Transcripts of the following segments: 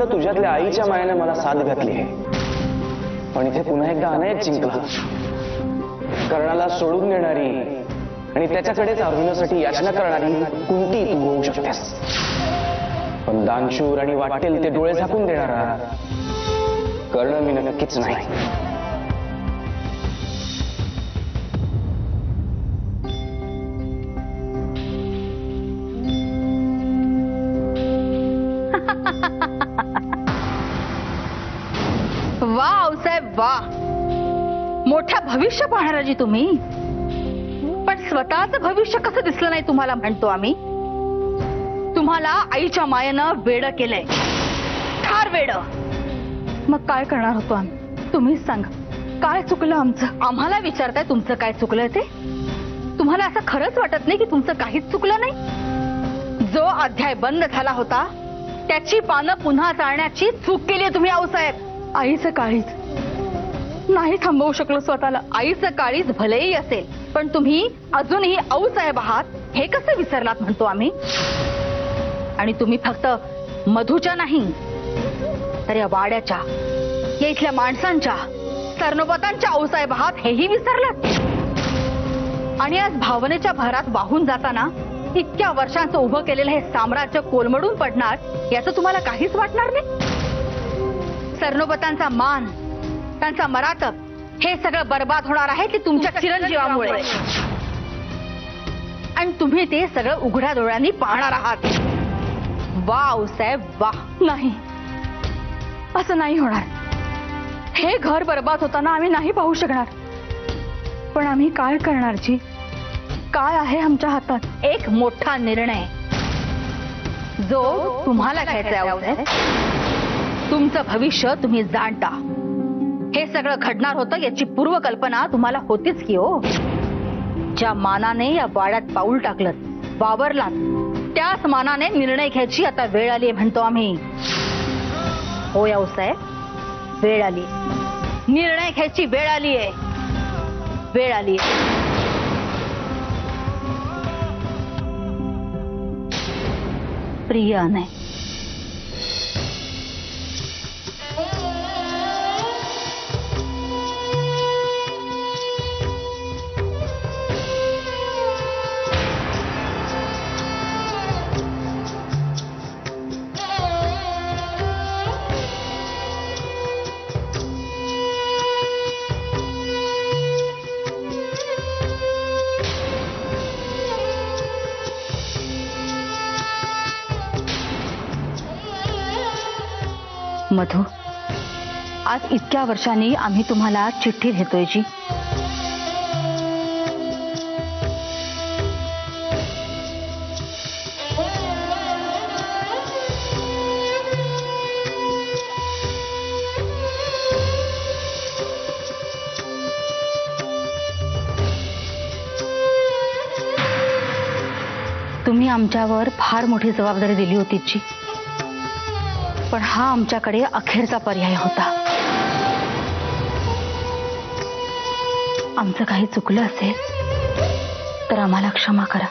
आयुष्यामध्ये तुझ्यातल्या आईच्या मायाने मला साथ घातली आहे, पण इथे पुन्हा एकदा अनायक जिंकला. कर्णाला सोडून देणारी आणि त्याच्याकडेच अर्जुनासाठी याचना करणारी कुंती तू होऊ शकतेस, पण दानशूर आणि वाटेल ते डोळे झाकून देणारा कर्ण मी नक्कीच नाही. वा साहेब वा, मोठ्या भविष्य पाहणारा जी तुम्ही, पण स्वतःच भविष्य कसं दिसलं नाही तुम्हाला म्हणतो आम्ही. तुम्हाला आईच्या मायेनं वेड केलंय, फार वेड. मग काय करणार होतो आम्ही, तुम्हीच सांगा. काय चुकलं आमचं? आम्हाला विचारताय तुमचं काय चुकलं ते? तुम्हाला असं खरंच वाटत नाही की तुमचं काहीच चुकलं नाही? जो अध्याय बंद झाला होता त्याची पानं पुन्हा चालण्याची चूक केली तुम्ही आऊसाहेब. आईचं काळीज नाही थांबवू शकलो स्वतःला. आईचं काळीज भलेही असेल, पण तुम्ही अजूनही आऊसाहेब आहात हे कसं विसरलात म्हणतो आम्ही. आणि तुम्ही फक्त मधूच्या नाही तर या वाड्याच्या, या इथल्या माणसांच्या, सरनोबतांच्या आऊसाहेब आहात हेही विसरलात. आणि आज भावनेच्या भरात वाहून जाताना इतक्या वर्षांचं उभं केलेलं हे साम्राज्य कोलमडून पडणार याचं तुम्हाला काहीच वाटणार नाही. सरनोबतांचा मान, त्यांचा मरातब हे सगळं बर्बाद होणार आहे ते तुमच्या चिरंजीवामुळे, आणि तुम्ही ते सगळं उघड्या डोळ्यांनी पाहणार आहात. वाव साहेब वा. नाही, असं नाही होणार. हे घर बर्बाद होताना आम्ही नाही पाहू शकणार. पण आम्ही काय करणार जी? काय आहे आमच्या हातात? एक मोठा निर्णय जो तुम्हाला घ्यायचा आहे. तुमचं भविष्य तुम्ही जाणता. हे सगळं घडणार होतं याची पूर्वकल्पना तुम्हाला होतीच की हो. ज्या मानाने या वाड्यात पाऊल टाकलं, वावरलात, त्याच मानाने निर्णय घ्यायची आता वेळ आली म्हणतो आम्ही. हो यावसाहेब, वेळ आली. निर्णय घ्यायची वेळ आली आहे. वेळ आली. प्रियाने मधु, आज इतक्या वर्षांनी आम्ही तुम्हाला चिठ्ठी देतोय जी. तुम्ही आमच्यावर फार मोठी जबाबदारी दिली होती जी, पण हा आमच्याकडे अखेरचा पर्याय होता. आमचं काही चुकलं असेल तर आम्हाला क्षमा करा.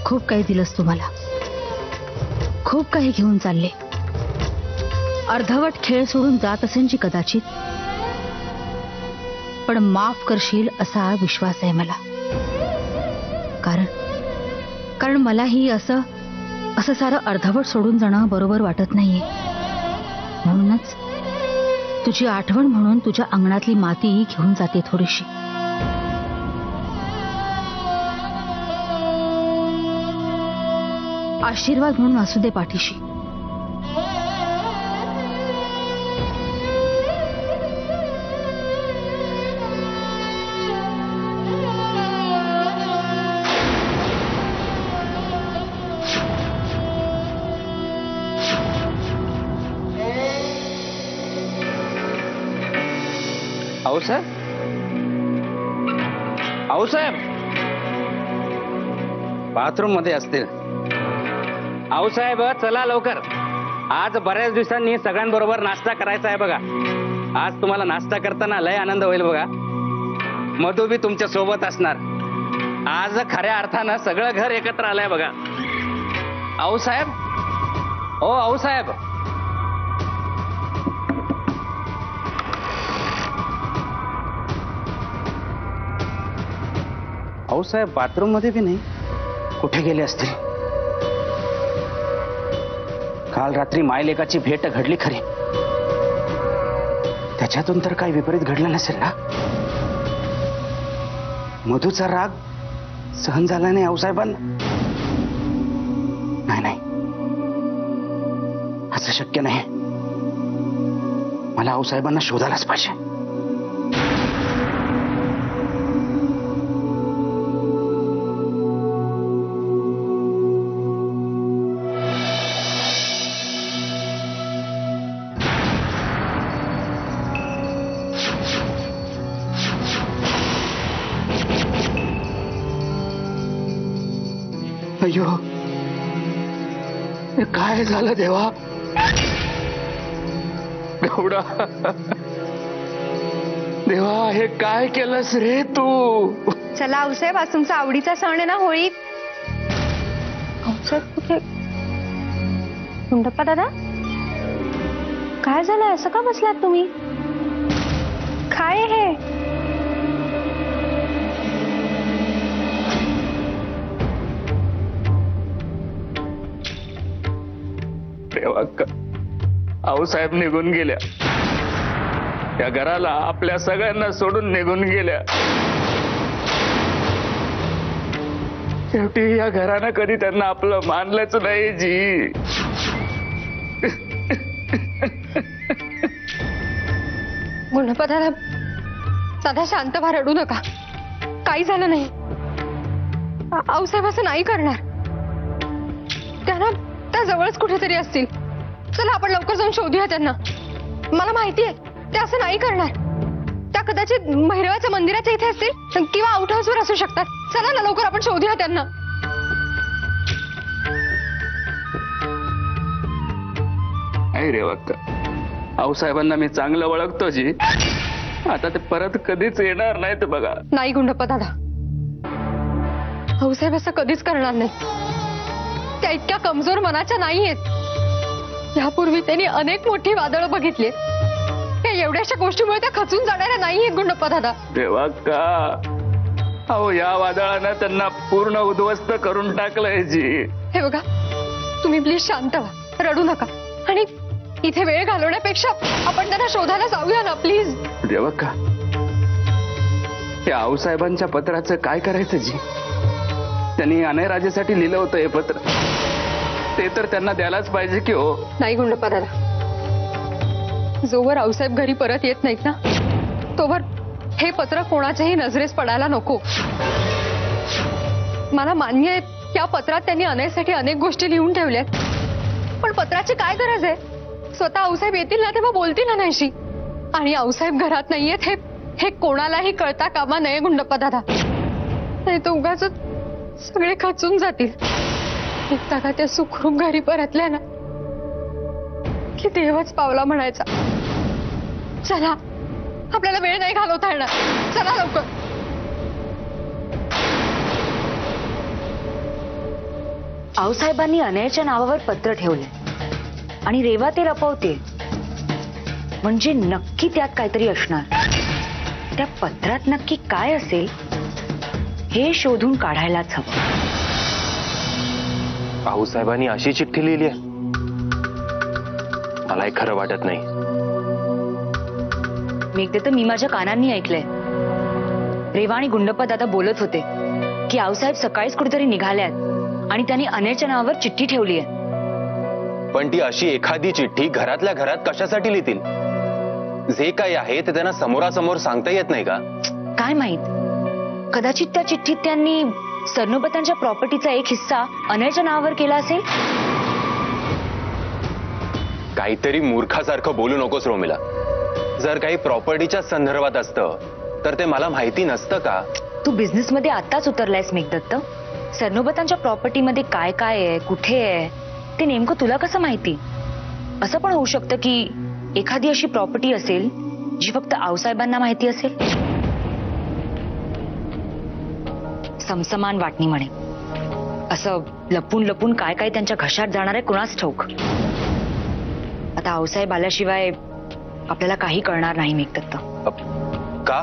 खूप काही दिलंस तुम्हाला, खूप काही घेऊन चालले. अर्धवट खेळ सोडून जात असेल जी कदाचित, पण माफ करशील असा विश्वास आहे मला. कारण मलाही असं सारं अर्धवट सोडून जाणं बरोबर वाटत नाहीये. म्हणूनच तुझी आठवण म्हणून तुझ्या अंगणातली माती घेऊन जाते थोडीशी. आशीर्वाद म्हणून असू दे पाठीशी. आऊसाहेब, आऊसाहेब बाथरूम मध्ये असतील. आऊसाहेब चला लवकर, आज बऱ्याच दिवसांनी सगळ्यांबरोबर नाश्ता करायचा आहे बघा. आज तुम्हाला नाश्ता करताना लय आनंद होईल बघा. मधू बी तुमच्या सोबत असणार. आज खऱ्या अर्थानं सगळं घर एकत्र आलंय बघा. आऊसाहेब, ओ आऊसाहेब. आऊसाहेब बाथरूम मध्ये बी नाही. कुठे गेले असतील? काल रात्री मायलेकाची भेट घडली खरी, त्याच्यातून तर काही विपरीत घडलं नसेल ना? मधूचा राग सहन झाला नाही आऊसाहेबांना? नाही नाही, असं शक्य नाही. मला आऊसाहेबांना शोधायलाच पाहिजे. अय्यो, हे काय झालं देवा? गौडा, देवा हे काय केलंस रे तू? चला आऊसाहेब, आज तुमचा आवडीचा सण आहे ना, होळी. आऊसाहेब कुठे? गुंडप्पा दादा, काय झालं? असं का बसलात तुम्ही? काय हे? आऊसाहेब निघून गेल्या. या घराला आपल्या सगळ्यांना सोडून निघून गेल्या. शेवटी या घरानं कधी त्यांना आपलं मानलंच नाही जी. गुंडप्पा दादा, साधा शांत व्हा, रडू नका. काही झालं नाही. आऊसाहेब असं नाही करणार. त्यांना त्या जवळच कुठेतरी असतील. चला आपण लवकर जाऊन शोधूया त्यांना. मला माहिती आहे ते असं नाही करणार. त्या कदाचित भैरवाच्या मंदिराच्या इथे असतील किंवा आउट हाऊसवर असू शकतात. चला ना लवकर आपण शोधूया त्यांना. नाही रे वक्का, आऊसाहेबांना मी चांगलं ओळखतो जी. आता ते परत कधीच येणार नाहीत बघा. नाही गुंडप्पा दादा, आऊसाहेब असं कधीच करणार नाही. त्या इतक्या कमजोर मनाच्या नाहीयेत. यापूर्वी त्यांनी अनेक मोठी वादळं बघितली. त्या एवढ्याशा गोष्टीमुळे त्या खचून जाणाऱ्या नाहीयेत गुंडप्पा दादा. देवा का, अहो या वादळानं त्यांना पूर्ण उद्ध्वस्त करून टाकलंय जी. हे बघा, तुम्ही प्लीज शांत व्हा, रडू नका. आणि इथे वेळ घालवण्यापेक्षा आपण त्यांना शोधायला जाऊया ना प्लीज. देवा का, या आऊसाहेबांच्या पत्राचं काय करायचं जी? त्यांनी अनयराजेसाठी लिहिलं होतं हे पत्र. ते तर त्यांना द्यायलाच पाहिजे की हो. नाही गुंडप्पा दादा, जोवर आऊसाहेब घरी परत येत नाहीत ना, तोवर हे पत्र कोणाच्याही नजरेस पडायला नको. मला मान्य आहे या पत्रात त्यांनी अनयसाठी अनेक गोष्टी लिहून ठेवल्यात, पण पत्राची काय गरज आहे? स्वतः आऊसाहेब येतील ना तेव्हा बोलतील ना नाहीशी. आणि आऊसाहेब घरात नाहीयेत हे कोणालाही कळता कामा नये गुंडप्पा दादा. नाही तर उगाच सगळे खचून जातील. एकदा का त्या सुखरूप घरी परतल्या ना की देवच पावला म्हणायचा. चला, आपल्याला वेळ नाही घालवता येणार. चला लवकर. आऊसाहेबांनी अनयच्या नावावर पत्र ठेवले आणि रेवा ते लपवते, म्हणजे नक्की त्यात काहीतरी असणार. त्या पत्रात नक्की काय असेल हे शोधून काढायलाच हवं. आऊसाहेबांनी अशी चिठ्ठी लिहिली आहे? मला हे खरं वाटत नाही. एकदा तर मी माझ्या कानांनी ऐकलंय. रेवा आणि गुंडप्पा दादा बोलत होते की आऊसाहेब सकाळीच कुठेतरी निघाल्यात आणि त्यांनी अनयच्या नावावर चिठ्ठी ठेवली आहे. पण ती अशी एखादी चिठ्ठी घरातल्या घरात कशासाठी लिहितील? जे काही आहे ते त्यांना समोरासमोर सांगता येत नाही का? काय माहित, कदाचित त्या चिठ्ठीत त्यांनी सरनोबतांच्या प्रॉपर्टीचा एक हिस्सा अनयच्या नावावर केला असेल. काहीतरी मूर्खासारखं बोलू नकोस रोमिला. जर काही प्रॉपर्टीच्या संदर्भात असतं तर ते मला माहिती नसतं का? तू बिझनेस मध्ये आताच उतरलायस मेघदत्त. सरनोबतांच्या प्रॉपर्टीमध्ये काय काय आहे, कुठे आहे ते नेमकं तुला कसं माहिती? असं पण होऊ शकतं की एखादी अशी प्रॉपर्टी असेल जी फक्त आऊसाहेबांना माहिती असेल. समसमान वाटणी म्हणे, असं लपून लपून काय काय त्यांच्या घशात जाणार आहे कुणास ठाऊक. आता आऊसाहेब आल्याशिवाय आपल्याला काही कळणार नाही मेघदत्त. का?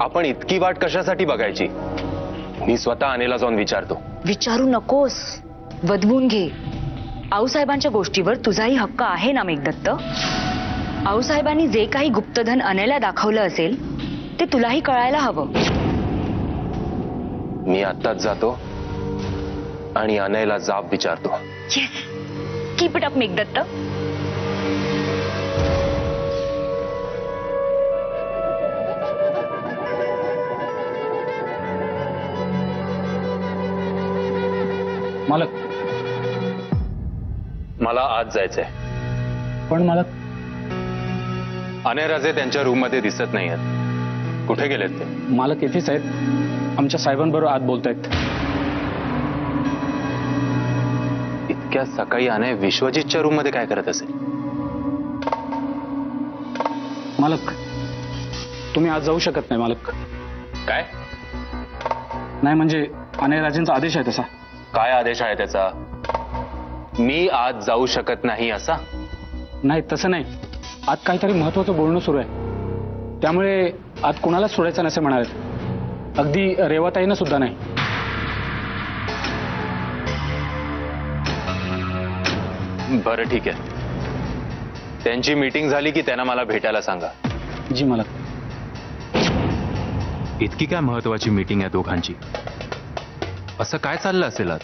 आपण इतकी वाट कशासाठी बघायची? मी स्वतः अनेला जाऊन विचारतो. विचारू नकोस, वदवून घे. आऊसाहेबांच्या गोष्टीवर तुझाही हक्क आहे ना मेघदत्त. आऊसाहेबांनी जे काही गुप्तधन अनेला दाखवलं असेल ते तुलाही कळायला हवं. मी आत्ताच जातो आणि अनेला जाब विचारतो. Yes, keep it up Meghdatt. मालक, मला आज जायचंय. पण मालक, अनेराजे त्यांच्या रूम मध्ये दिसत नाहीयेत. कुठे गेलेत ते? मालक येथेच आहेत, आमच्या साहेबांबरोबर आत बोलतायत. इतक्या सकाळी अनय विश्वजितच्या रूम मध्ये काय करत असेल? मालक, तुम्ही आज जाऊ शकत नाही मालक. काय? नाही म्हणजे अनेराजेंचा आदेश आहे तसा. काय आदेश आहे त्याचा? मी आज जाऊ शकत नाही असा? नाही तसं नाही, आज काहीतरी महत्वाचं बोलणं सुरू आहे, त्यामुळे आज कुणालाच सोडायचं नसे म्हणाले. अगदी रेवाताईनं सुद्धा नाही. बरं ठीक आहे, त्यांची मीटिंग झाली की त्यांना मला भेटायला सांगा. जी मालक. इतकी काय महत्वाची मीटिंग आहे दोघांची? असं काय चाललं असेल आज?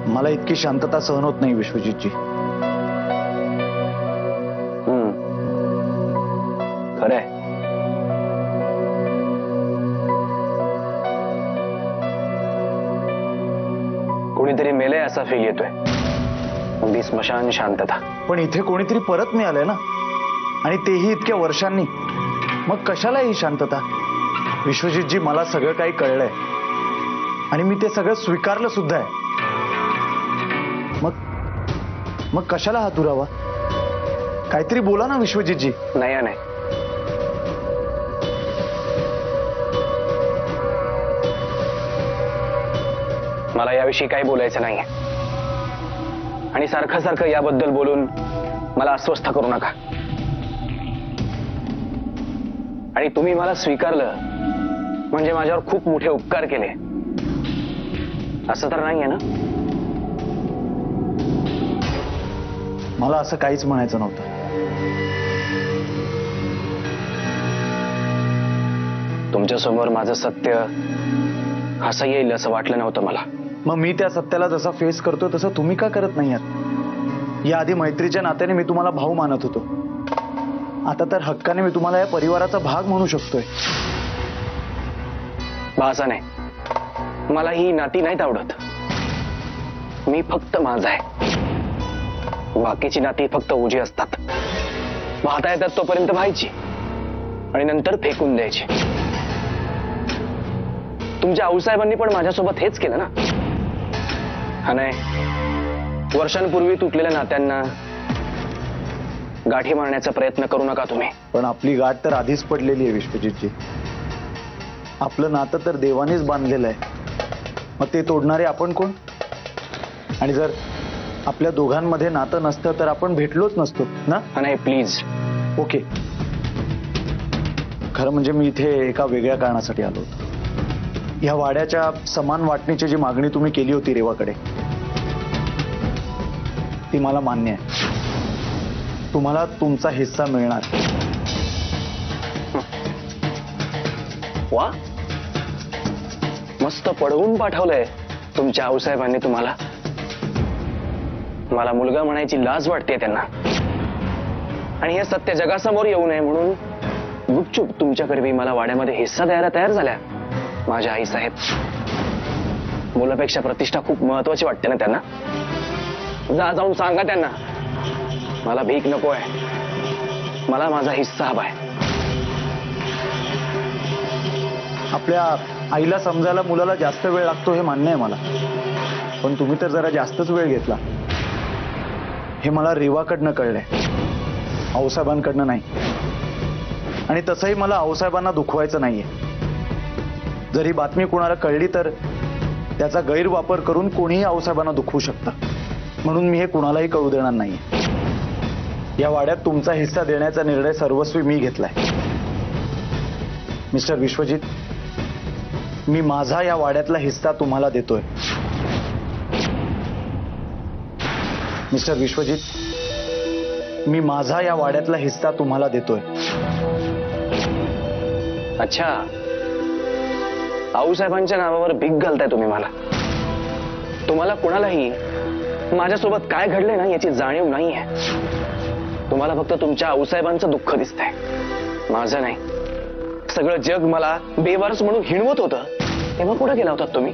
मला इतकी शांतता सहन होत नाही विश्वजितजी. खरंय. कोणीतरी मेलय असा फील येतोय. अगदी स्मशान शांतता. पण इथे कोणीतरी परत मिळालंय ना, आणि तेही इतक्या वर्षांनी. मग कशाला ही शांतता? विश्वजितजी, मला सगळं काही कळलंय आणि मी ते सगळं स्वीकारलं सुद्धा आहे. मग कशाला हा दुरावा? काहीतरी बोला ना विश्वजितजी. नाही नाही, मला याविषयी काही बोलायचं नाहीये. आणि सारखं सारखं याबद्दल बोलून मला अस्वस्थ करू नका. आणि तुम्ही मला स्वीकारलं म्हणजे माझ्यावर खूप मोठे उपकार केले असं तर नाहीये ना? मला असं काहीच म्हणायचं नव्हतं. तुमच्यासमोर माझं सत्य असं येईल असं वाटलं नव्हतं मला. मग मी त्या सत्याला जसा फेस करतो तसं तुम्ही का करत नाही आहात? याआधी मैत्रीच्या नात्याने मी तुम्हाला भाऊ मानत होतो, आता तर हक्काने मी तुम्हाला या परिवाराचा भाग म्हणू शकतोय. भासा नाही, मला ही नाती नाहीत आवडत. मी फक्त माझा आहे. बाकीची नाती फक्त ओझी असतात. वाहता येतात तोपर्यंत व्हायची आणि नंतर फेकून द्यायची. तुमच्या आऊसाहेबांनी पण माझ्यासोबत हेच केलं ना? हा नाही, वर्षांपूर्वी तुटलेल्या नात्यांना गाठी मारण्याचा प्रयत्न करू नका तुम्ही. पण आपली गाठ तर आधीच पडलेली आहे विश्वजितजी. आपलं नातं तर देवानेच बांधलेलं आहे. मग ते तोडणारे आपण कोण? आणि जर आपल्या दोघांमध्ये नातं नसतं तर आपण भेटलोच नसतो ना? नाही प्लीज. ओके, खरं म्हणजे मी इथे एका वेगळ्या कारणासाठी आलो होतो. या वाड्याच्या समान वाटणीची जी मागणी तुम्ही केली होती रेवाकडे, ती मला मान्य आहे. तुम्हाला तुमचा हिस्सा मिळणार. वा, मस्त पडवून पाठवलंय तुमच्या आऊसाहेबांनी तुम्हाला. मला मुलगा म्हणायची लाज वाटते त्यांना. आणि हे सत्य जगासमोर येऊ नये म्हणून गुपचूप तुमच्याकडे मला वाड्यामध्ये हिस्सा द्यायला तयार झाल्या माझ्या आई साहेब. मुलापेक्षा प्रतिष्ठा खूप महत्वाची वाटते ना त्यांना. जाऊन सांगा त्यांना मला भीक नको आहे, मला माझा हिस्सा हवाय. आपल्या आईला समजायला मुलाला जास्त वेळ लागतो हे मान्य आहे मला, पण तुम्ही तर जरा जास्तच वेळ घेतला. हे मला रेवाकडनं कळलंय, आऊसाहेबांकडनं नाही. आणि तसंही मला आऊसाहेबांना दुखवायचं नाहीये. जर ही बातमी कोणाला कळली तर त्याचा गैरवापर करून कोणीही आऊसाहेबांना दुखवू शकतं. म्हणून मी हे कुणालाही कळू देणार नाहीये. या वाड्यात तुमचा हिस्सा देण्याचा निर्णय सर्वस्वी मी घेतलाय. मिस्टर विश्वजित, मी माझा या वाड्यातला हिस्सा तुम्हाला देतोय. मिस्टर विश्वजित, मी माझा या वाड्यातला हिस्सा तुम्हाला देतोय. अच्छा, आऊसाहेबांच्या नावावर भीक घालताय तुम्ही मला. तुम्हाला कुणालाही माझ्यासोबत काय घडलंय ना याची जाणीव नाहीये. तुम्हाला फक्त तुमच्या आऊसाहेबांचं दुःख दिसतंय, माझं नाही. सगळं जग मला बेवारस म्हणून हिणवत होतं, तेव्हा कुठं गेला होतात तुम्ही?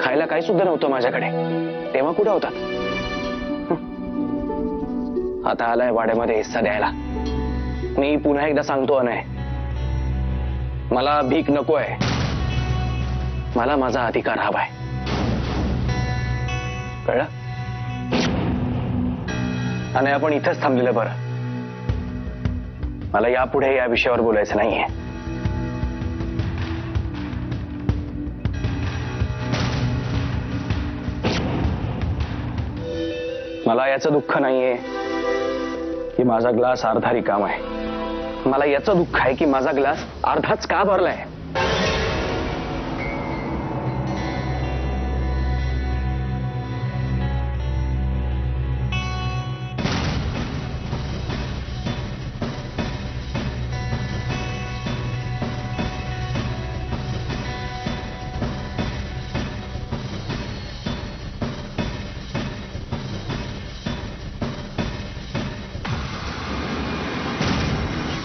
खायला काही सुद्धा नव्हतं माझ्याकडे, तेव्हा कुठं होतात? आता आलाय वाड्यामध्ये हिस्सा द्यायला. मी पुन्हा एकदा सांगतो अनय, मला भीक नकोय, मला माझा अधिकार हवाय. कळलं? आणि आपण इथंच थांबलेलं बरं. मला यापुढे या विषयावर बोलायचं नाहीये. मला याचं दुःख नाहीये की माझा ग्लास अर्धा रिकामा आहे. मला याचं दुःख आहे की माझा ग्लास अर्धाच का भरलाय.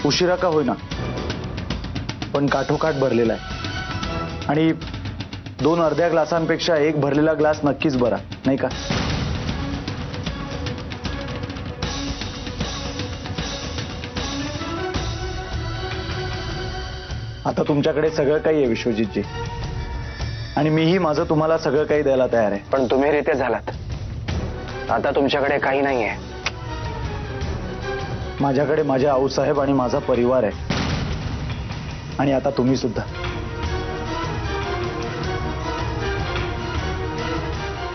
उशिरा का होईना पण काठोकाठ भरलेला आहे. आणि 2 अर्ध्या ग्लासांपेक्षा एक भरलेला ग्लास नक्कीच बरा, नाही का? आता तुमच्याकडे सगळं काही आहे विश्वजितजी, आणि मीही माझं तुम्हाला सगळं काही द्यायला तयार आहे. पण तुम्ही रीते झालात, आता तुमच्याकडे काही नाहीये. माझ्याकडे माझे आऊसाहेब आणि माझा परिवार आहे, आणि आता तुम्ही सुद्धा.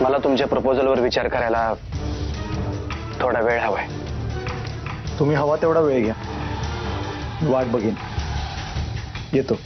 मला तुमच्या प्रपोजलवर विचार करायला थोडा वेळ हवाय. तुम्ही हवा तेवढा वेळ घ्या, वाट बघेन. येतो.